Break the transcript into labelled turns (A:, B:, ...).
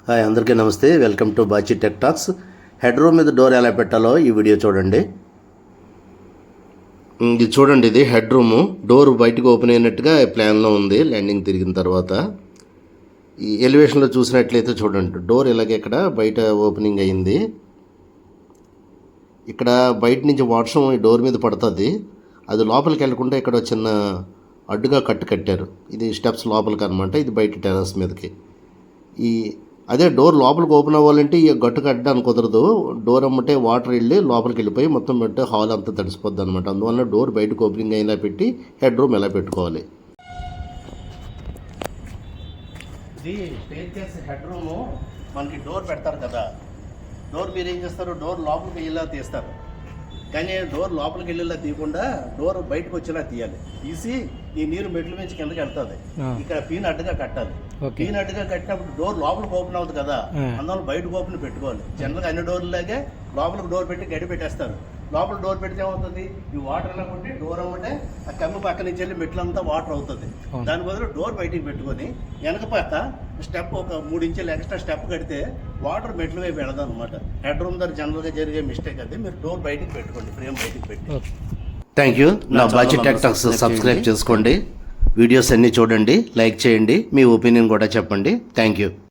A: Hi అందరికీ నమస్తే. Welcome to Bachi tech talks. Head room మీద డోర్ ఎలా పెట్టాలో ఈ వీడియో చూడండి. ఇది చూడండి, ఇది హెడ్ రూము. డోర్ బయటకు ఓపెన్ అయినట్టుగా ప్లాన్లో ఉంది. ల్యాండింగ్ తిరిగిన తర్వాత ఈ ఎలివేషన్లో చూసినట్లయితే చూడండి, డోర్ ఇలాగే ఇక్కడ బయట ఓపెనింగ్ అయింది. ఇక్కడ బయట నుంచి వర్షం ఈ డోర్ మీద పడుతుంది. అది లోపలికి వెళ్ళకుండా ఇక్కడ చిన్న అడ్డుగా కట్టారు. ఇది స్టెప్స్ లోపలికి అనమాట. ఇది బయట టెర్రస్ మీదకి. అదే డోర్ లోపలికి ఓపెన్ అవ్వాలంటే ఈ గట్టు కట్టడానికి కుదరదు. డోర్ అమ్మటే వాటర్ వెళ్ళి లోపలికి వెళ్ళిపోయి మొత్తం పెట్టి హాల్ అంతా తడిసిపోద్ది అనమాట. అందువల్ల డోర్ బయటకు ఓపెనింగ్ అయినా పెట్టి హెడ్ రూమ్ ఎలా పెట్టుకోవాలి. ఇది స్టేజ్ చేసే హెడ్ రూము. మనకి డోర్ పెడతారు కదా, డోర్ మీరు ఏం చేస్తారు, డోర్ లోపలికి వెళ్ళేలా తీస్తారు. కానీ డోర్ లోపలికి వెళ్ళేలా తీయకుండా డోర్ బయటకు వచ్చేలా తీయాలి. తీసి ఈ నీరు మెట్ల నుంచి కిందకి వెళ్తుంది. ఇక్కడ పీన్ అడ్డుగా కట్టాలి. పీన్ అడ్డుగా కట్టినప్పుడు డోర్ లోపలికి ఓపెన్ అవుతుంది కదా, అందువల్ల బయటకు ఓపెన్ పెట్టుకోవాలి. జనరల్గా అన్ని డోర్లాగే లోపలికి డోర్ పెట్టి గడి పెట్టేస్తారు. లోపల డోర్ పెడితే ఏమవుతుంది, ఈ వాటర్ ఎలా ఉంటే డోర్ అమ్మంటే ఆ కమ్మి పక్క నుంచి వెళ్ళి మెట్లంతా వాటర్ అవుతుంది. దాని బదులు డోర్ బయటికి పెట్టుకొని వెనక పక్క స్టెప్ ఒక 3 ఇంచులు ఎక్స్ట్రా స్టెప్ కడితే వాటర్ మెట్ల వైపు వెళదాం అనమాట. హెడ్ రూమ్ దగ్గర జనరల్గా జరిగే మిస్టేక్ అది. మీరు డోర్ బయటికి పెట్టుకోండి, ఫ్రేమ్ బయటికి పెట్టి. Thank you. నా బాచి టెక్ టాక్స్ సబ్స్క్రైబ్ చేసుకోండి. వీడియోస్ అన్నీ చూడండి, లైక్ చేయండి, మీ ఒపీనియన్ కూడా చెప్పండి. Thank you.